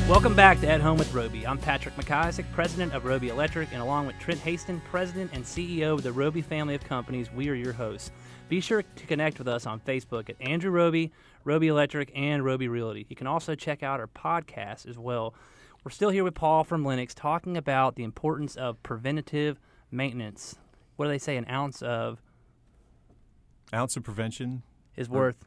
Welcome back to At Home with Roby. I'm Patrick McIsaac, president of Roby Electric, and along with Trent Haston, president and CEO of the Roby family of companies, we are your hosts. Be sure to connect with us on Facebook at Andrew Roby, Roby Electric, and Roby Realty. You can also check out our podcast as well. We're still here with Paul from Lennox talking about the importance of preventative maintenance. What do they say? An ounce of prevention is worth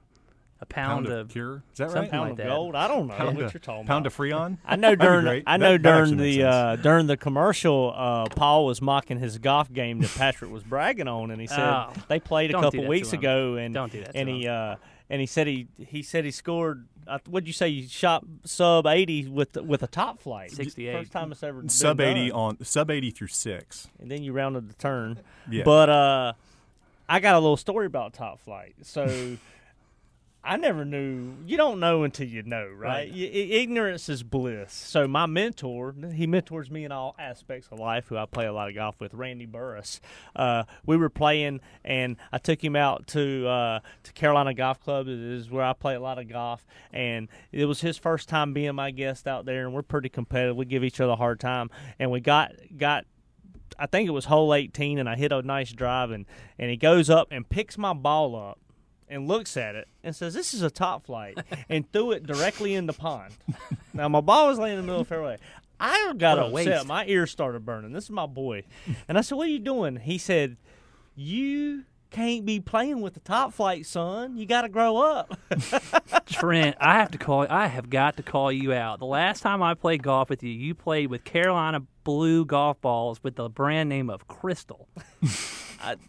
a pound of cure. Is that right? Something Pound like of that. gold. I don't know Pound what of- you're talking Pound about. of Freon? I know That'd be great. during the commercial, Paul was mocking his golf game that Patrick was bragging on, and he said they played a Don't do couple that weeks to him. ago, and Don't do that to and him. he said he scored. What'd you say? You shot sub 80 with a top flight. 68. First time it's ever been Sub 80 done. sub 80 through 6. And then you rounded the turn. Yeah. But I got a little story about top flight. So I never knew. You don't know until you know, right? Ignorance is bliss. So my mentor, he mentors me in all aspects of life, who I play a lot of golf with, Randy Burris. We were playing, and I took him out to Carolina Golf Club. It is where I play a lot of golf, and it was his first time being my guest out there, and we're pretty competitive. We give each other a hard time, and we got I think it was hole 18, and I hit a nice drive, and he goes up and picks my ball up and looks at it and says, "This is a top flight," and threw it directly in the pond. Now, my ball was laying in the middle of the fairway. I got What a upset. waste. My ears started burning. This is my boy. And I said, "What are you doing?" He said, "You can't be playing with the top flight, son. You got to grow up." Trent, I have got to call you out. The last time I played golf with you, you played with Carolina blue golf balls with the brand name of Crystal.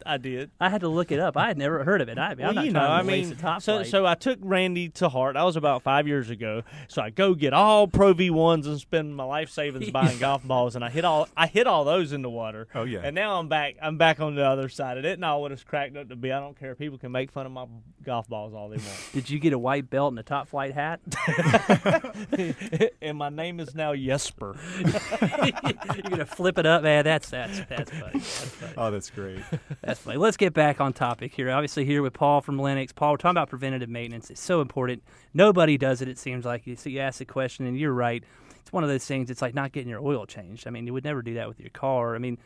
I did. I had to look it up. I had never heard of it. I'm not trying to waste a top flight. So I took Randy to heart. That was about 5 years ago. So I go get all Pro V1s and spend my life savings buying golf balls, and I hit all those in the water. Oh, yeah. And now I'm back on the other side of it. Not what it's cracked up to be. I don't care. People can make fun of my golf balls all they want. Did you get a white belt and a top flight hat? And my name is now Jesper. You're gonna flip it up, man. That's funny. That's funny. Oh, that's great. That's funny. Let's get back on topic here. Obviously, here with Paul from Lennox. Paul, we're talking about preventative maintenance. It's so important. Nobody does it. It seems like so you ask the question, and you're right. It's one of those things. It's like not getting your oil changed. I mean, you would never do that with your car. I mean,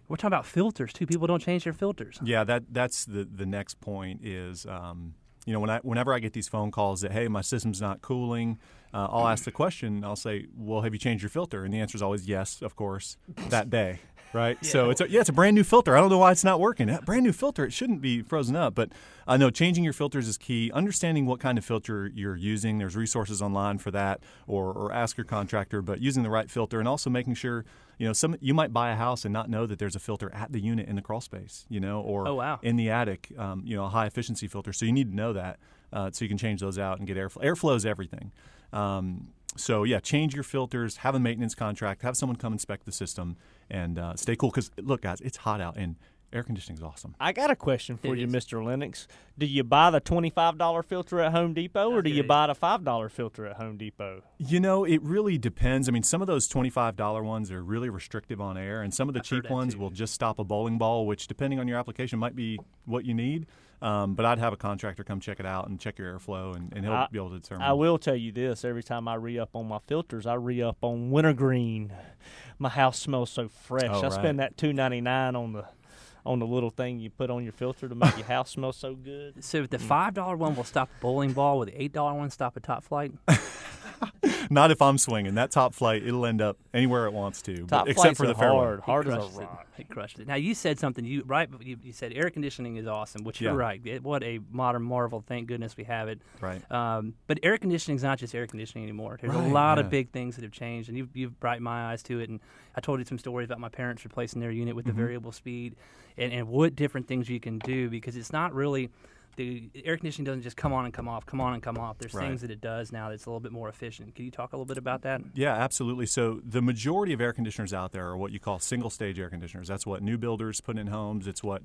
we're talking about filters too. People don't change their filters. Yeah, that's the next point is, whenever I get these phone calls that, hey, my system's not cooling, I'll ask the question. I'll say, well, have you changed your filter? And the answer is always yes, of course, that day. Right, Yeah. so it's a brand new filter. I don't know why it's not working. That brand new filter, it shouldn't be frozen up. But I know changing your filters is key. Understanding what kind of filter you're using. There's resources online for that, or ask your contractor. But using the right filter, and also making sure you might buy a house and not know that there's a filter at the unit in the crawl space, or Oh, wow. in the attic, a high efficiency filter. So you need to know that so you can change those out and get airflow. Airflow is everything. So, yeah, change your filters, have a maintenance contract, have someone come inspect the system, and stay cool. Because, look, guys, it's hot out, and air conditioning is awesome. I got a question for It you, is. Mr. Lennox. Do you buy the $25 filter at Home Depot, or do you buy the $5 filter at Home Depot? It really depends. I mean, some of those $25 ones are really restrictive on air, and some of the I've heard cheap that ones too. will just stop a bowling ball, which, depending on your application, might be what you need. But I'd have a contractor come check it out and check your airflow, and he'll be able to determine. I will tell you this. Every time I re-up on my filters, I re-up on wintergreen. My house smells so fresh. Oh, I right. spend that $2.99 on the little thing you put on your filter to make your house smell so good. So the $5 one will stop a bowling ball, will the $8 one stop a top flight? Not if I'm swinging. That top flight, it'll end up anywhere it wants to, Top except flights for the are fairway. hard as Crushed a it. rock. It crushed it. Now, you said something. You said air conditioning is awesome, which you're Yeah. right. What a modern marvel. Thank goodness we have it. Right. But air conditioning is not just air conditioning anymore. There's a Right, lot yeah. of big things that have changed, and you've brightened my eyes to it. And I told you some stories about my parents replacing their unit with the variable speed, and what different things you can do, because it's not really the air conditioning doesn't just come on and come off, come on and come off. There's Right. things that it does now that's a little bit more efficient. Can you talk a little bit about that? Yeah, absolutely. So the majority of air conditioners out there are what you call single-stage air conditioners. That's what new builders put in homes. It's what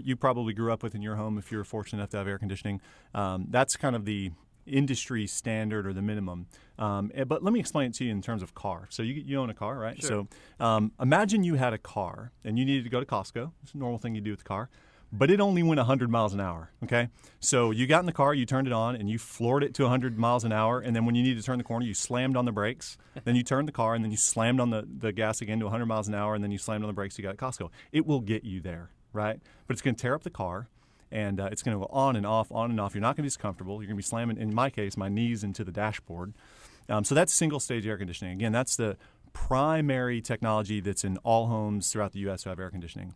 you probably grew up with in your home if you're fortunate enough to have air conditioning. That's kind of the industry standard or the minimum. But let me explain it to you in terms of car. So you own a car, right? Sure. So imagine you had a car and you needed to go to Costco. It's a normal thing you do with the car. but it only went 100 miles an hour, okay? So you got in the car, you turned it on, and you floored it to 100 miles an hour, and then when you needed to turn the corner, you slammed on the brakes, then you turned the car, and then you slammed on the gas again to 100 miles an hour, and then you slammed on the brakes, you got at Costco. It will get you there, right? But it's going to tear up the car, and it's going to go on and off, on and off. You're not going to be as comfortable. You're going to be slamming, in my case, my knees into the dashboard. So that's single-stage air conditioning. Again, that's the primary technology that's in all homes throughout the U.S. who have air conditioning.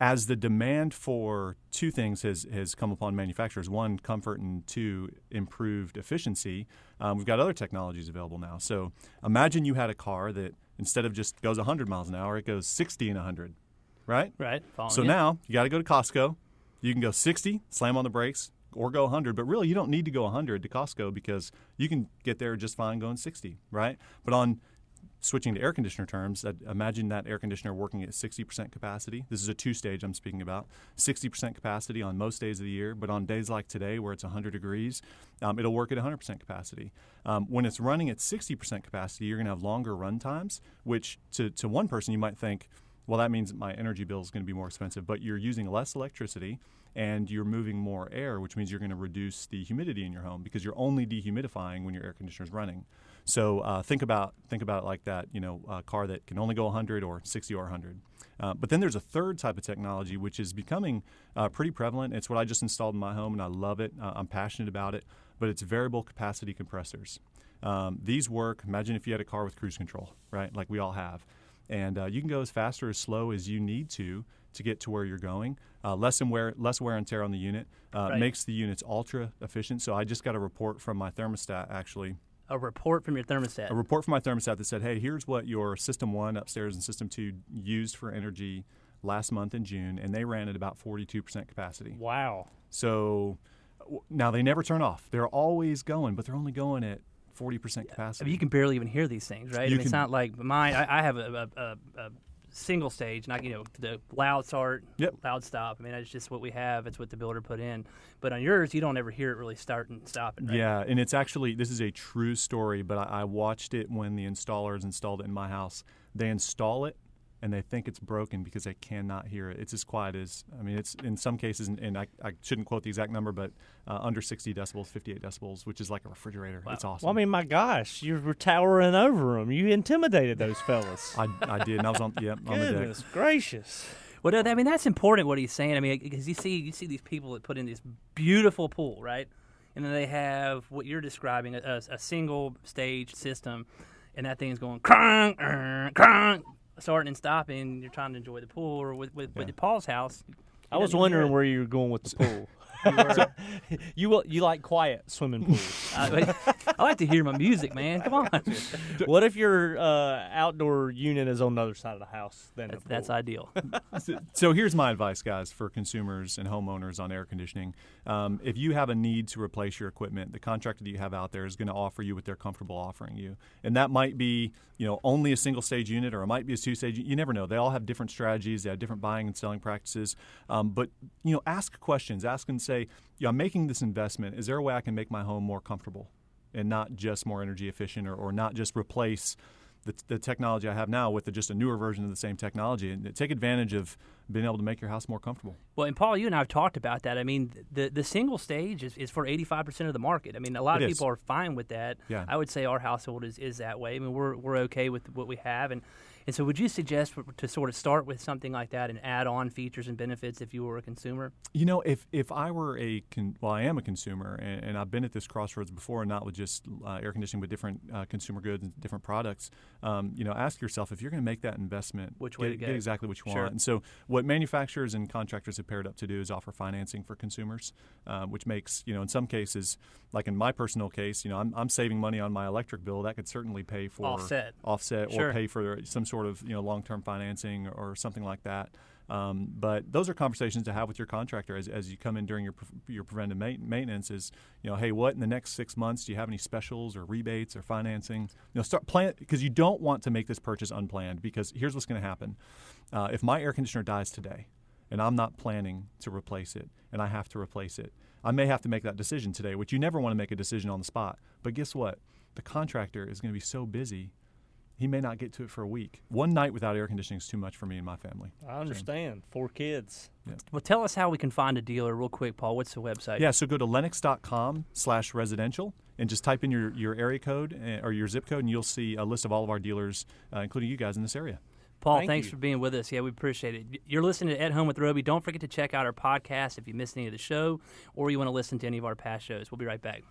As the demand for two things has come upon manufacturers, one, comfort, and two, improved efficiency, we've got other technologies available now. So imagine you had a car that instead of just goes 100 miles an hour, it goes 60 and 100, right? Right. So now you got to go to Costco. You can go 60, slam on the brakes, or go 100, but really you don't need to go 100 to Costco because you can get there just fine going 60, right? But on switching to air conditioner terms, imagine that air conditioner working at 60% capacity. This is a two-stage I'm speaking about. 60% capacity on most days of the year, but on days like today where it's 100 degrees, it'll work at 100% capacity. When it's running at 60% capacity, you're going to have longer run times, which to one person you might think, well, that means that my energy bill is going to be more expensive, but you're using less electricity and you're moving more air, which means you're going to reduce the humidity in your home because you're only dehumidifying when your air conditioner is running. So think about it like that, a car that can only go 100 or 60 or 100. But then there's a third type of technology which is becoming pretty prevalent. It's what I just installed in my home, and I love it. I'm passionate about it, but it's variable capacity compressors. These work, imagine if you had a car with cruise control, right, like we all have. And you can go as fast or as slow as you need to get to where you're going. Less wear and tear on the unit. Makes the units ultra efficient. So I just got a report from my thermostat, actually. A report from your thermostat? A report from my thermostat that said, hey, here's what your System 1 upstairs and System 2 used for energy last month in June, and they ran at about 42% capacity. Wow. So now they never turn off. They're always going, but they're only going at 40% capacity. I mean, you can barely even hear these things, right? It's not like mine. I have a single stage, not the loud start, loud stop. I mean, that's just what we have. It's what the builder put in. But on yours, you don't ever hear it really start and stopping. Right? Yeah, and it's actually, this is a true story, but I watched it when the installers installed it in my house. They install it, and they think it's broken because they cannot hear it. It's as quiet as, it's in some cases, and I shouldn't quote the exact number, but under 60 decibels, 58 decibels, which is like a refrigerator. Wow. It's awesome. Well, my gosh, you were towering over them. You intimidated those fellas. I did, and I was on the deck. Goodness gracious. Well, that's important what he's saying. I mean, because you see these people that put in this beautiful pool, right? And then they have what you're describing, a single stage system, and that thing's going crunk, crunk, starting and stopping. You're trying to enjoy the pool, or with Paul's house. I was wondering where you were going with the pool. You like quiet swimming pools. I like to hear my music, man. Come on. What if your outdoor unit is on the other side of the house? Then that's ideal. So here's my advice, guys, for consumers and homeowners on air conditioning. If you have a need to replace your equipment, the contractor that you have out there is going to offer you what they're comfortable offering you. And that might be only a single-stage unit, or it might be a two-stage. You never know. They all have different strategies. They have different buying and selling practices. But ask questions. Ask and say, I'm making this investment. Is there a way I can make my home more comfortable and not just more energy efficient, or not just replace the technology I have now with just a newer version of the same technology, and take advantage of being able to make your house more comfortable. Well, and Paul, you and I have talked about that. I mean, the single stage is for 85% of the market. I mean, a lot of people are fine with that. Yeah. I would say our household is that way. I mean, we're okay with what we have, and so would you suggest to sort of start with something like that and add on features and benefits if you were a consumer? If I were I am a consumer, and I've been at this crossroads before, not with just air conditioning, but different consumer goods and different products. Ask yourself, if you're going to make that investment, which way to go? Get exactly what you Sure. want. And so what manufacturers and contractors have paired up to do is offer financing for consumers, which makes, in some cases, like in my personal case, I'm saving money on my electric bill. That could certainly pay for offset Sure. or pay for some sort of long-term financing or something like that. But those are conversations to have with your contractor as you come in during your preventive maintenance. Is hey, what in the next 6 months do you have any specials or rebates or financing? Start plan, because you don't want to make this purchase unplanned. Because here's what's going to happen: if my air conditioner dies today, and I'm not planning to replace it, and I have to replace it, I may have to make that decision today, which you never want to make a decision on the spot. But guess what? The contractor is going to be so busy. he may not get to it for a week. One night without air conditioning is too much for me and my family. I understand. 4 kids. Well, tell us how we can find a dealer real quick, Paul. What's the website? Yeah, so go to lennox.com/residential and just type in your area code or your zip code, and you'll see a list of all of our dealers, including you guys in this area. Paul, Thank thanks you. for being with us. Yeah, we appreciate it. You're listening to At Home with Roby. Don't forget to check out our podcast if you missed any of the show or you want to listen to any of our past shows. We'll be right back.